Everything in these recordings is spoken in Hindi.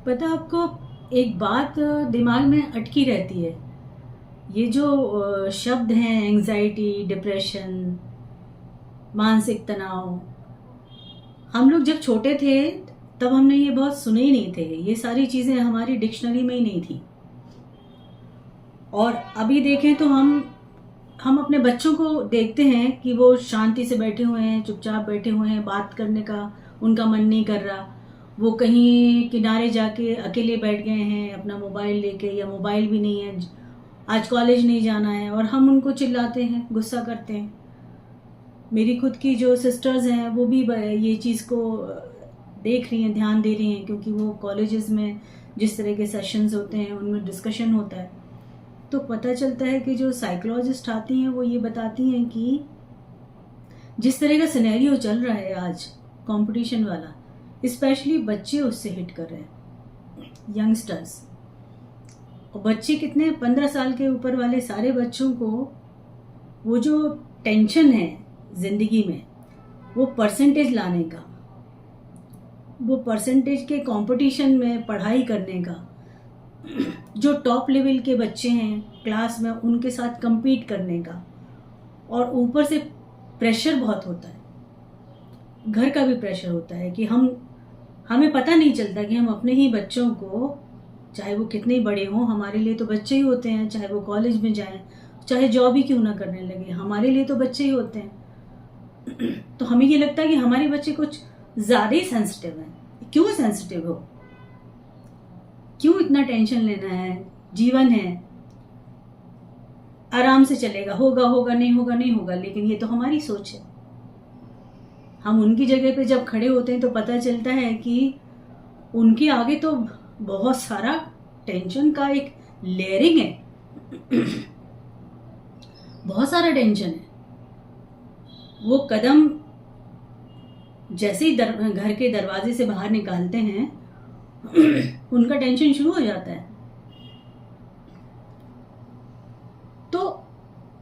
पता आपको, एक बात दिमाग में अटकी रहती है। ये जो शब्द हैं, एंजाइटी, डिप्रेशन, मानसिक तनाव, हम लोग जब छोटे थे तब हमने ये बहुत सुने ही नहीं थे। ये सारी चीज़ें हमारी डिक्शनरी में ही नहीं थी। और अभी देखें तो हम अपने बच्चों को देखते हैं कि वो शांति से बैठे हुए हैं, चुपचाप बैठे हुए हैं, बात करने का उनका मन नहीं कर रहा। वो कहीं किनारे जाके अकेले बैठ गए हैं अपना मोबाइल लेके, या मोबाइल भी नहीं है, आज कॉलेज नहीं जाना है, और हम उनको चिल्लाते हैं, गुस्सा करते हैं। मेरी खुद की जो सिस्टर्स हैं वो भी ये चीज़ को देख रही हैं, ध्यान दे रही हैं, क्योंकि वो कॉलेजेस में जिस तरह के सेशंस होते हैं उनमें डिस्कशन होता है, तो पता चलता है कि जो साइकोलॉजिस्ट आती हैं वो ये बताती हैं कि जिस तरह का सिनेरियो चल रहा है आज, कंपटीशन वाला, स्पेशली बच्चे उससे हिट कर रहे हैं, यंगस्टर्स। और बच्चे कितने, 15 साल के ऊपर वाले सारे बच्चों को वो जो टेंशन है जिंदगी में, वो परसेंटेज लाने का, वो परसेंटेज के कंपटीशन में पढ़ाई करने का, जो टॉप लेवल के बच्चे हैं क्लास में उनके साथ compete करने का, और ऊपर से प्रेशर बहुत होता है, घर का भी प्रेशर होता है कि हमें पता नहीं चलता कि हम अपने ही बच्चों को, चाहे वो कितने बड़े हों, हमारे लिए तो बच्चे ही होते हैं, चाहे वो कॉलेज में जाएं, चाहे जॉब ही क्यों ना करने लगे, हमारे लिए तो बच्चे ही होते हैं। तो हमें ये लगता है कि हमारे बच्चे कुछ ज़्यादा ही सेंसिटिव हैं। क्यों सेंसिटिव हो, क्यों इतना टेंशन लेना है, जीवन है, आराम से चलेगा, होगा होगा, नहीं होगा नहीं होगा। लेकिन ये तो हमारी सोच है। हम उनकी जगह पे जब खड़े होते हैं तो पता चलता है कि उनके आगे तो बहुत सारा टेंशन का एक लेयरिंग है, बहुत सारा टेंशन है। वो कदम जैसे ही घर के दरवाजे से बाहर निकालते हैं उनका टेंशन शुरू हो जाता है। तो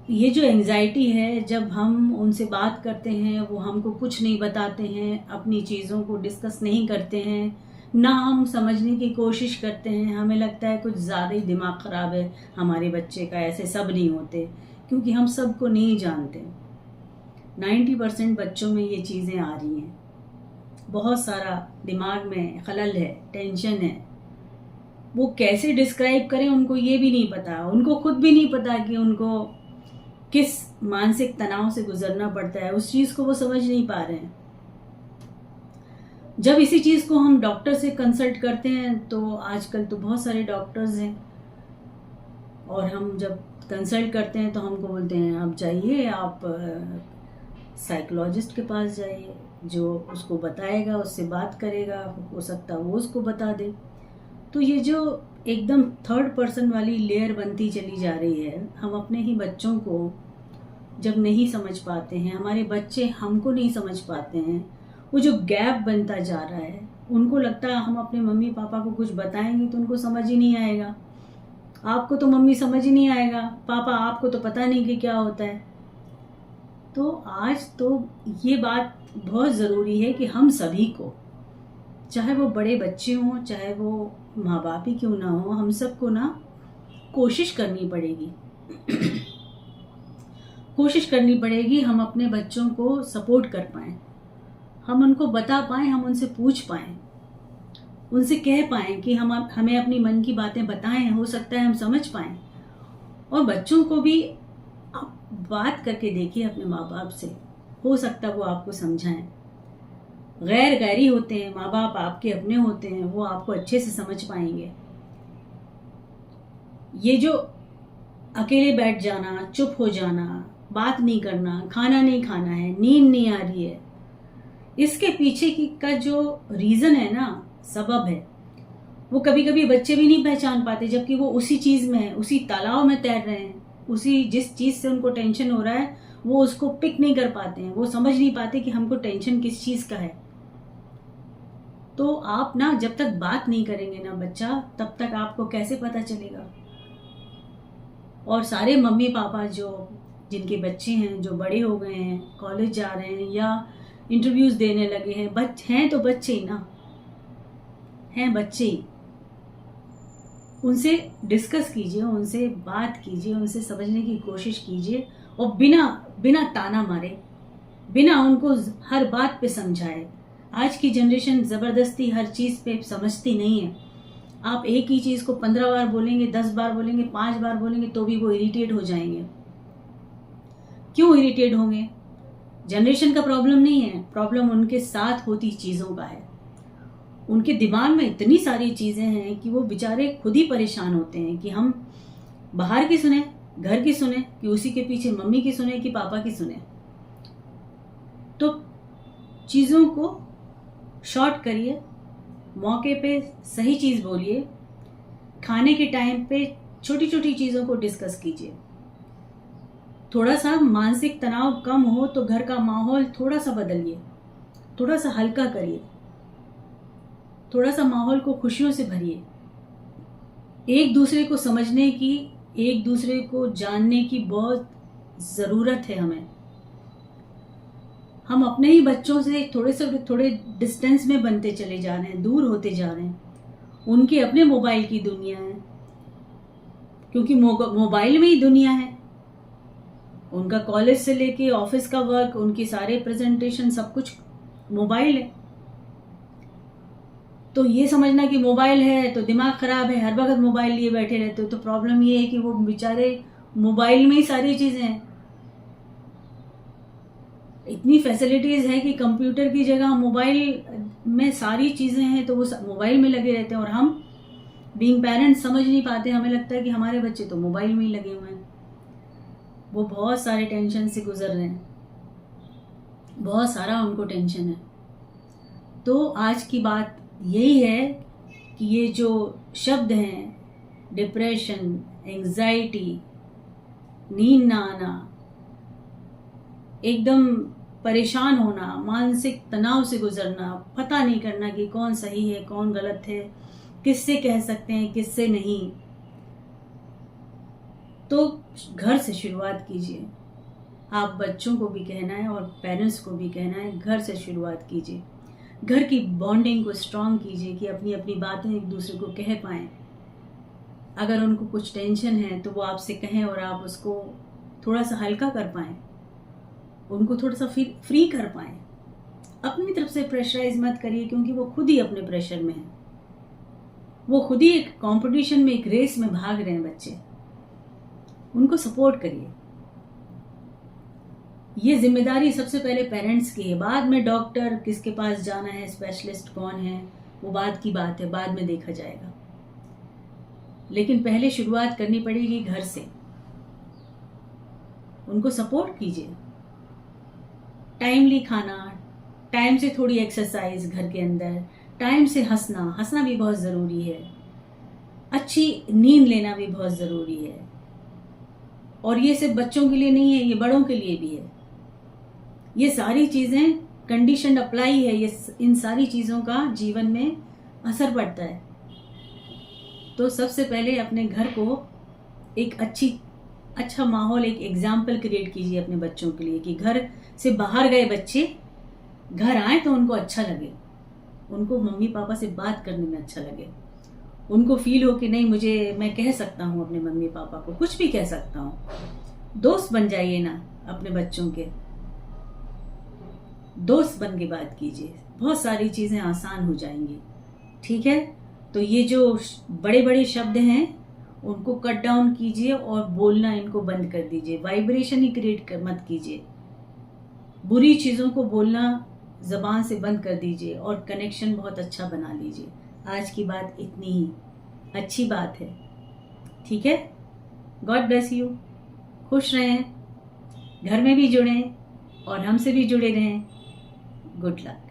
ये जो एंजाइटी है, जब हम उनसे बात करते हैं वो हमको कुछ नहीं बताते हैं, अपनी चीज़ों को डिस्कस नहीं करते हैं, ना हम समझने की कोशिश करते हैं। हमें लगता है कुछ ज़्यादा ही दिमाग ख़राब है हमारे बच्चे का, ऐसे सब नहीं होते, क्योंकि हम सबको नहीं जानते। 90% बच्चों में ये चीज़ें आ रही हैं। बहुत सारा दिमाग में खलल है, टेंशन है। वो कैसे डिस्क्राइब करें उनको ये भी नहीं पता, उनको खुद भी नहीं पता कि उनको किस मानसिक तनाव से गुजरना पड़ता है, उस चीज़ को वो समझ नहीं पा रहे हैं। जब इसी चीज़ को हम डॉक्टर से कंसल्ट करते हैं, तो आजकल तो बहुत सारे डॉक्टर्स हैं, और हम जब कंसल्ट करते हैं तो हमको बोलते हैं आप जाइए, आप साइकोलॉजिस्ट के पास जाइए, जो उसको बताएगा, उससे बात करेगा, हो सकता है वो उसको बता दे। तो ये जो एकदम थर्ड पर्सन वाली लेयर बनती चली जा रही है, हम अपने ही बच्चों को जब नहीं समझ पाते हैं, हमारे बच्चे हमको नहीं समझ पाते हैं, वो जो गैप बनता जा रहा है, उनको लगता है हम अपने मम्मी पापा को कुछ बताएंगे तो उनको समझ ही नहीं आएगा। आपको तो मम्मी समझ ही नहीं आएगा, पापा आपको तो पता नहीं कि क्या होता है। तो आज तो ये बात बहुत ज़रूरी है कि हम सभी को, चाहे वो बड़े बच्चे हों, चाहे वो माँ बाप ही क्यों ना हो, हम सबको ना कोशिश करनी पड़ेगी कोशिश करनी पड़ेगी हम अपने बच्चों को सपोर्ट कर पाएँ, हम उनको बता पाएँ, हम उनसे पूछ पाएँ, उनसे कह पाएँ कि हमें अपनी मन की बातें बताएं, हो सकता है हम समझ पाएँ। और बच्चों को भी आप बात करके देखिए अपने माँ बाप से, हो सकता है वो आपको समझाएं। गैरी होते हैं माँ बाप, आपके अपने होते हैं, वो आपको अच्छे से समझ पाएंगे। ये जो अकेले बैठ जाना, चुप हो जाना, बात नहीं करना, खाना नहीं खाना है, नींद नहीं आ रही है, इसके पीछे का जो रीज़न है ना, सबब है, वो कभी कभी बच्चे भी नहीं पहचान पाते, जबकि वो उसी चीज़ में है, उसी तालाब में तैर रहे हैं, उसी जिस चीज़ से उनको टेंशन हो रहा है वो उसको पिक नहीं कर पाते हैं, वो समझ नहीं पाते कि हमको टेंशन किस चीज़ का है। तो आप ना जब तक बात नहीं करेंगे ना बच्चा, तब तक आपको कैसे पता चलेगा। और सारे मम्मी पापा जिनके बच्चे हैं, जो बड़े हो गए हैं, कॉलेज जा रहे हैं या इंटरव्यूज देने लगे हैं, हैं तो बच्चे ही ना, हैं बच्चे ही, उनसे डिस्कस कीजिए, उनसे बात कीजिए, उनसे समझने की कोशिश कीजिए और बिना बिना ताना मारे, बिना उनको हर बात पे समझाए। आज की जनरेशन ज़बरदस्ती हर चीज़ पे समझती नहीं है। आप एक ही चीज़ को 15 बार बोलेंगे, 10 बार बोलेंगे, 5 बार बोलेंगे तो भी वो इरिटेट हो जाएंगे। क्यों इरिटेट होंगे? जनरेशन का प्रॉब्लम नहीं है, प्रॉब्लम उनके साथ होती चीज़ों का है। उनके दिमाग में इतनी सारी चीज़ें हैं कि वो बेचारे खुद ही परेशान होते हैं कि हम बाहर की सुने, घर की सुने, कि उसी के पीछे मम्मी की सुने कि पापा की सुने। तो चीज़ों को शॉर्ट करिए, मौके पे सही चीज़ बोलिए, खाने के टाइम पे छोटी छोटी चीज़ों को डिस्कस कीजिए। थोड़ा सा मानसिक तनाव कम हो तो घर का माहौल थोड़ा सा बदलिए, थोड़ा सा हल्का करिए, थोड़ा सा माहौल को खुशियों से भरिए। एक दूसरे को समझने की, एक दूसरे को जानने की बहुत ज़रूरत है हमें। हम अपने ही बच्चों से थोड़े डिस्टेंस में बनते चले जा रहे हैं, दूर होते जा रहे हैं। उनके अपने मोबाइल की दुनिया है, क्योंकि मोबाइल में ही दुनिया है। उनका कॉलेज से लेके ऑफिस का वर्क, उनकी सारे प्रेजेंटेशन, सब कुछ मोबाइल है। तो ये समझना कि मोबाइल है तो दिमाग खराब है, हर वक्त मोबाइल लिए बैठे रहते हो, तो प्रॉब्लम ये है कि वो बेचारे मोबाइल में ही सारी चीजें हैं। इतनी फैसिलिटीज है कि कंप्यूटर की जगह मोबाइल में सारी चीजें हैं, तो वो मोबाइल में लगे रहते हैं। और हम बीइंग पेरेंट्स समझ नहीं पाते, हमें लगता है कि हमारे बच्चे तो मोबाइल में ही लगे हुए हैं। वो बहुत सारे टेंशन से गुजर रहे हैं, बहुत सारा उनको टेंशन है। तो आज की बात यही है कि ये जो शब्द हैं, डिप्रेशन, एंजाइटी, नींद ना आना, एकदम परेशान होना, मानसिक तनाव से गुजरना, पता नहीं करना कि कौन सही है कौन गलत है, किससे कह सकते हैं किससे नहीं, तो घर से शुरुआत कीजिए। आप बच्चों को भी कहना है और पेरेंट्स को भी कहना है, घर से शुरुआत कीजिए। घर की बॉन्डिंग को स्ट्रॉन्ग कीजिए कि अपनी अपनी बातें एक दूसरे को कह पाएं। अगर उनको कुछ टेंशन है तो वो आपसे कहें और आप उसको थोड़ा सा हल्का कर पाएं, उनको थोड़ा सा फ्री कर पाएं। अपनी तरफ से प्रेशराइज मत करिए, क्योंकि वो खुद ही अपने प्रेशर में हैं। वो खुद ही एक कंपटीशन में, एक रेस में भाग रहे हैं बच्चे। उनको सपोर्ट करिए। ये जिम्मेदारी सबसे पहले पेरेंट्स की है। बाद में डॉक्टर, किसके पास जाना है, स्पेशलिस्ट कौन है, वो बाद की बात है, बाद में देखा जाएगा। लेकिन पहले शुरुआत करनी पड़ेगी घर से। उनको सपोर्ट कीजिए। टाइमली खाना, टाइम से थोड़ी एक्सरसाइज घर के अंदर, टाइम से हंसना, हंसना भी बहुत ज़रूरी है। अच्छी नींद लेना भी बहुत ज़रूरी है। और ये सिर्फ बच्चों के लिए नहीं है, ये बड़ों के लिए भी है। ये सारी चीज़ें कंडीशन अप्लाई है, ये इन सारी चीज़ों का जीवन में असर पड़ता है। तो सबसे पहले अपने घर को एक अच्छा माहौल, एक एग्जाम्पल क्रिएट कीजिए अपने बच्चों के लिए, कि घर से बाहर गए बच्चे घर आए तो उनको अच्छा लगे, उनको मम्मी पापा से बात करने में अच्छा लगे, उनको फील हो कि नहीं, मैं कह सकता हूँ अपने मम्मी पापा को, कुछ भी कह सकता हूँ। दोस्त बन जाइए ना अपने बच्चों के, दोस्त बन के बात कीजिए, बहुत सारी चीज़ें आसान हो जाएंगी। ठीक है, तो ये जो बड़े बड़े शब्द हैं उनको कट डाउन कीजिए और बोलना इनको बंद कर दीजिए। वाइब्रेशन ही क्रिएट मत कीजिए। बुरी चीज़ों को बोलना ज़बान से बंद कर दीजिए और कनेक्शन बहुत अच्छा बना लीजिए। आज की बात इतनी ही, अच्छी बात है। ठीक है, गॉड ब्लेस यू। खुश रहें, घर में भी जुड़ें और हमसे भी जुड़े रहें। Good luck.